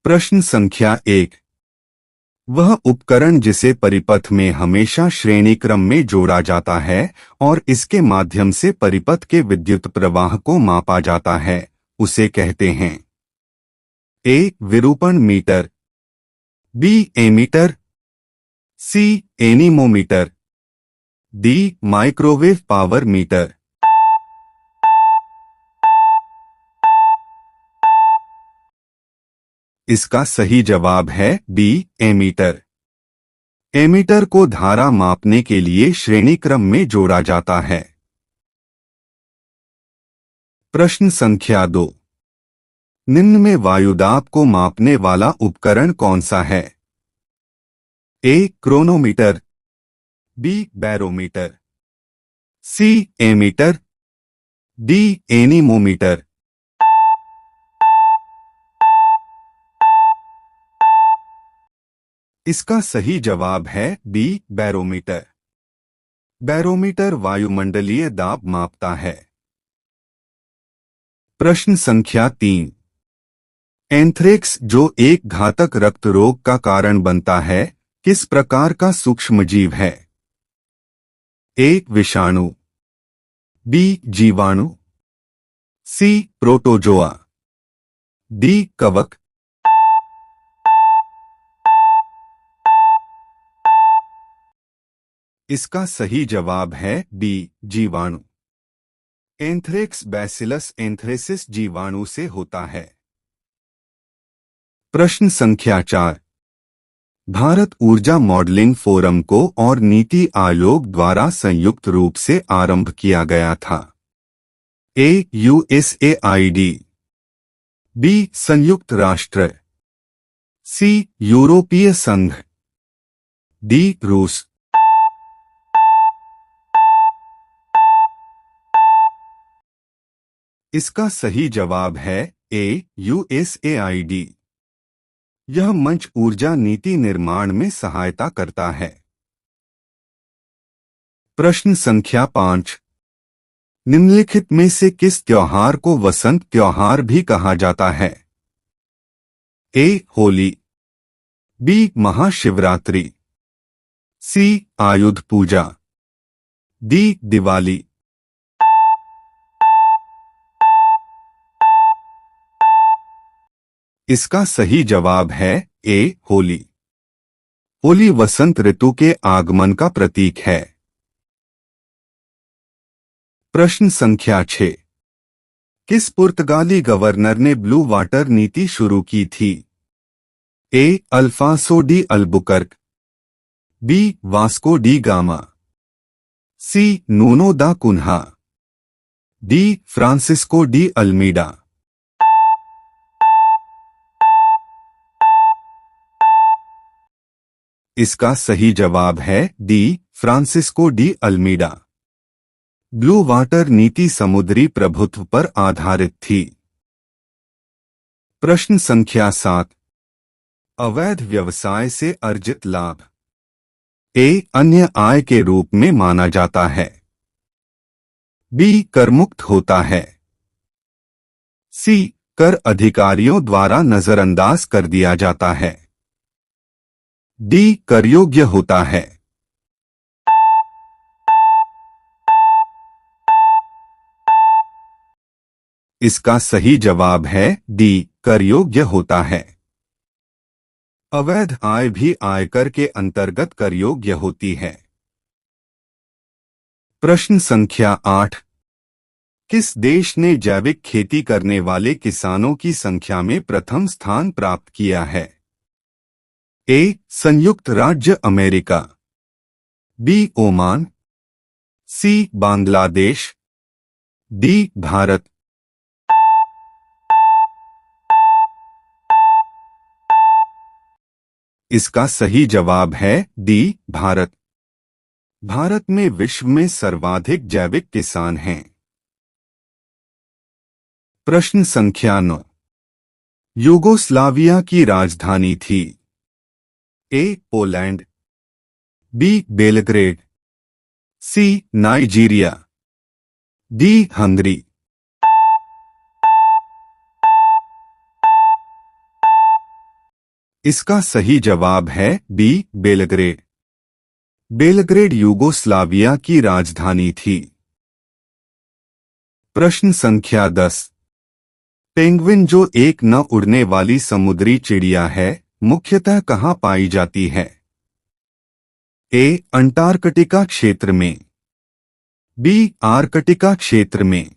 प्रश्न संख्या 1। वह उपकरण जिसे परिपथ में हमेशा श्रेणी क्रम में जोड़ा जाता है और इसके माध्यम से परिपथ के विद्युत प्रवाह को मापा जाता है, उसे कहते हैं। ए. विरूपण meter, B. Ammeter, C. Anemometer, D. Microwave power meter. इसका सही जवाब है बी. एमीटर। एमीटर को धारा मापने के लिए श्रेणी क्रम में जोड़ा जाता है। प्रश्न संख्या 2। निम्न में वायुदाब को मापने वाला उपकरण कौन सा है? A. Chronometer, B. Barometer, C. Ammeter, D. Anemometer. इसका सही जवाब है बी. बैरोमीटर। बैरोमीटर वायुमंडलीय दाब मापता है। प्रश्न संख्या 3। एंथ्रेक्स, जो एक घातक रक्त रोग का कारण बनता है, किस प्रकार का सूक्ष्मजीव है? ए. विषाणु, बी. जीवाणु, सी. Protozoa, D. कवक। इसका सही जवाब है बी. जीवाणु। एंथ्रेक्स बैसिलस एंथ्रेसिस जीवाणु से होता है। प्रश्न संख्या 4। भारत ऊर्जा मॉडलिंग फोरम को और नीति आयोग द्वारा संयुक्त रूप से आरंभ किया गया था। ए. USAID, B. संयुक्त राष्ट्र, सी. यूरोपीय संघ, डी. रूस। इसका सही जवाब है ए. यूएसएआईडी। यह मंच ऊर्जा नीति निर्माण में सहायता करता है। प्रश्न संख्या 5। निम्नलिखित में से किस त्योहार को वसंत त्योहार भी कहा जाता है? ए. होली, बी. महाशिवरात्रि, सी. आयुध पूजा, डी. दिवाली। इसका सही जवाब है ए. होली। होली वसंत ऋतु के आगमन का प्रतीक है। प्रश्न संख्या 6। किस पुर्तगाली गवर्नर ने ब्लू वाटर नीति शुरू की थी? A. Alfonso de Albuquerque, B. Vasco da Gama, C. Nuno da Cunha, D. Francisco de Almeida. इसका सही जवाब है D. Francisco de Almeida. Blue water नीति समुद्री प्रभुत्व पर आधारित थी। प्रश्न संख्या 7। अवैध व्यवसाय से अर्जित लाभ ए. अन्य आय के रूप में माना जाता है, बी. करमुक्त होता है, सी. कर अधिकारियों द्वारा नजरअंदाज कर दिया जाता है, डी. करयोग्य होता है। इसका सही जवाब है डी. करयोग्य होता है। अवैध आय भी आयकर के अंतर्गत करयोग्य होती है। प्रश्न संख्या 8। किस देश ने जैविक खेती करने वाले किसानों की संख्या में प्रथम स्थान प्राप्त किया है? ए. संयुक्त राज्य अमेरिका, बी. ओमान, सी. बांग्लादेश, डी. भारत। इसका सही जवाब है डी. भारत। भारत में विश्व में सर्वाधिक जैविक किसान हैं। प्रश्न संख्या 9। यूगोस्लाविया की राजधानी थी? A. Poland, B. Belgrade, C. Nigeria, D. Hungary. इसका सही जवाब है बी, बेलग्रेड। बेलग्रेड यूगोस्लाविया की राजधानी थी। प्रश्न संख्या 10। पेंगुइन जो एक न उड़ने वाली समुद्री चिड़िया है, मुख्यतः कहाँ पाई जाती है? ए, अंटार्कटिका क्षेत्र में। बी, आर्कटिका क्षेत्र में।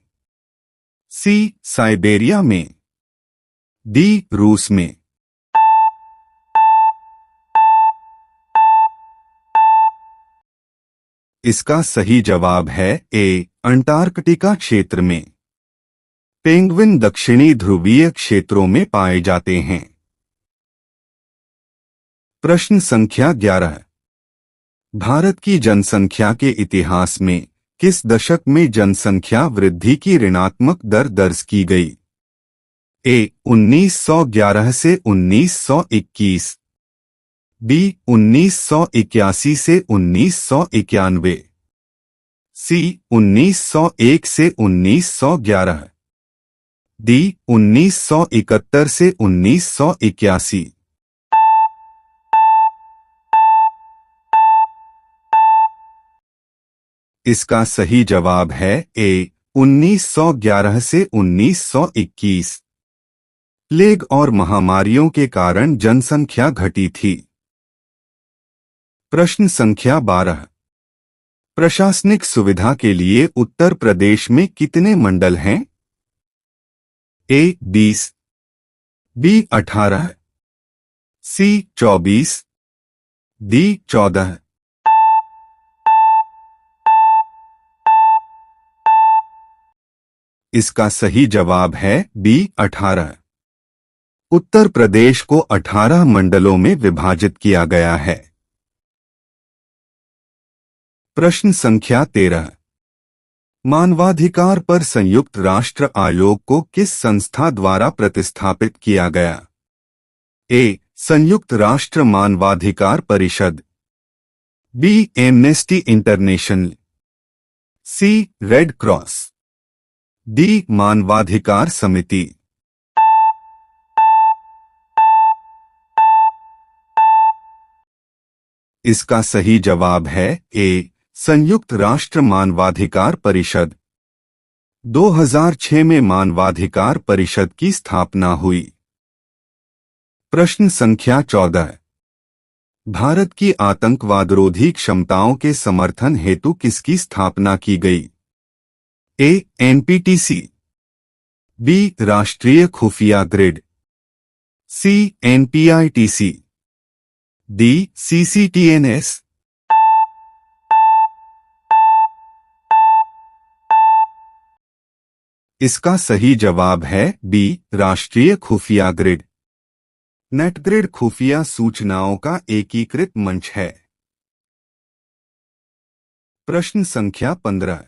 सी, साइबेरिया में। डी, रूस में। इसका सही जवाब है ए, अंटार्कटिका क्षेत्र में। पेंगुइन दक्षिणी ध्रुवीय क्षेत्रों में पाए जाते हैं। प्रश्न संख्या 11। भारत की जनसंख्या के इतिहास में किस दशक में जनसंख्या वृद्धि की ऋणात्मक दर दर्ज की गई? ए, 1911 से 1921। बी, 1981 से 1991। सी, 1901 से 1911। डी, 1971 से 1981। इसका सही जवाब है ए, 1911 से 1921। प्लेग और महामारियों के कारण जनसंख्या घटी थी। प्रश्न संख्या 12। प्रशासनिक सुविधा के लिए उत्तर प्रदेश में कितने मंडल हैं? ए, 20। बी, 18। सी, 24। डी, 14। इसका सही जवाब है बी, 18। उत्तर प्रदेश को 18 मंडलों में विभाजित किया गया है। प्रश्न संख्या 13। मानवाधिकार पर संयुक्त राष्ट्र आयोग को किस संस्था द्वारा प्रतिस्थापित किया गया? ए, संयुक्त राष्ट्र मानवाधिकार परिषद। B, Amnesty International. C, Red Cross. D, मानवाधिकार समिति। इसका सही जवाब है ए, संयुक्त राष्ट्र मानवाधिकार परिषद। 2006 में मानवाधिकार परिषद की स्थापना हुई। प्रश्न संख्या 14। भारत की आतंकवादरोधी क्षमताओं के समर्थन हेतु किसकी स्थापना की गई? ए, एनपीटीसी। बी, राष्ट्रीय खुफिया grid. C, NPITC. D, CCTNS. इसका सही जवाब है बी, राष्ट्रीय खुफिया ग्रिड। नेटग्रिड खुफिया सूचनाओं का एकीकृत मंच है। प्रश्न संख्या 15।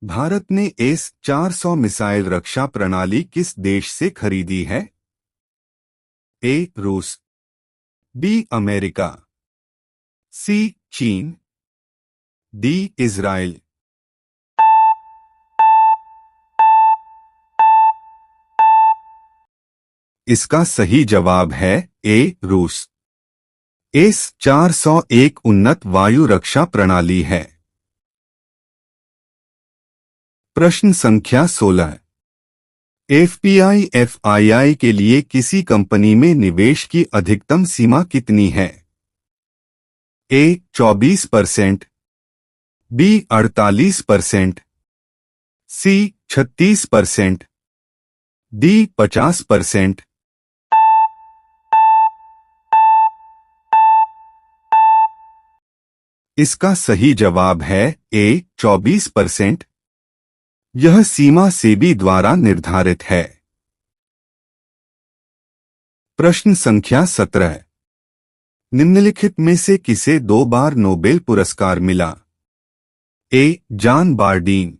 भारत ने S-400 मिसाइल रक्षा प्रणाली किस देश से खरीदी है? ए, रूस। B, America. सी, चीन। D, Israel. इसका सही जवाब है ए, रूस। S-400 एक उन्नत वायु रक्षा प्रणाली है। प्रश्न संख्या 16। एफपीआई एफआईआई के लिए किसी कंपनी में निवेश की अधिकतम सीमा कितनी है? ए, 24%। बी, 48%। सी, 36%। डी, 50%। इसका सही जवाब है ए, 24%। यह सीमा सेबी द्वारा निर्धारित है। प्रश्न संख्या 17। निम्नलिखित में से किसे 2 बार नोबेल पुरस्कार मिला? A, John Bardeen.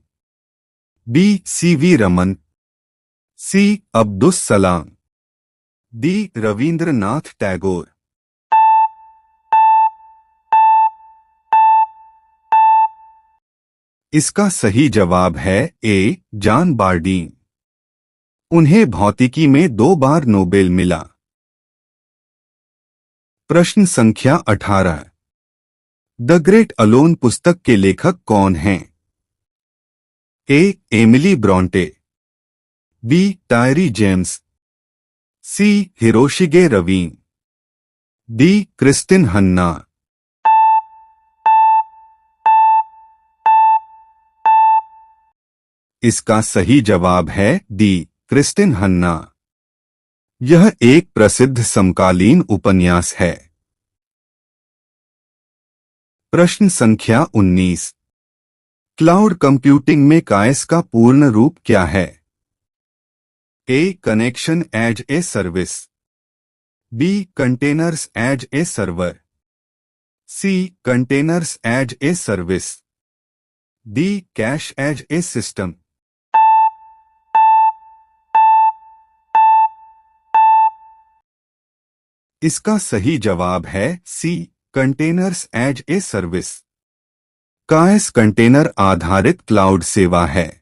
B, CV Raman. C, Abdus Salam. D, Rabindranath Tagore. इसका सही जवाब है ए, जॉन बार्डीन। उन्हें भौतिकी में 2 बार नोबेल मिला। प्रश्न संख्या 18। द ग्रेट अलोन पुस्तक के लेखक कौन हैं? A. Emily Bronte, B. Tyree James, C. Hiroshige Raveen, D. Kristin Hannah. इसका सही जवाब है डी. क्रिस्टिन हन्ना। यह एक प्रसिद्ध समकालीन उपन्यास है। प्रश्न संख्या 19। क्लाउड कंप्यूटिंग में काएस का पूर्ण रूप क्या है? A. Connection as a service, B. Containers as a server, C. Containers as a service, D. Cache as a system. इसका सही जवाब है C. Containers as a service. CaaS container आधारित क्लाउड सेवा है।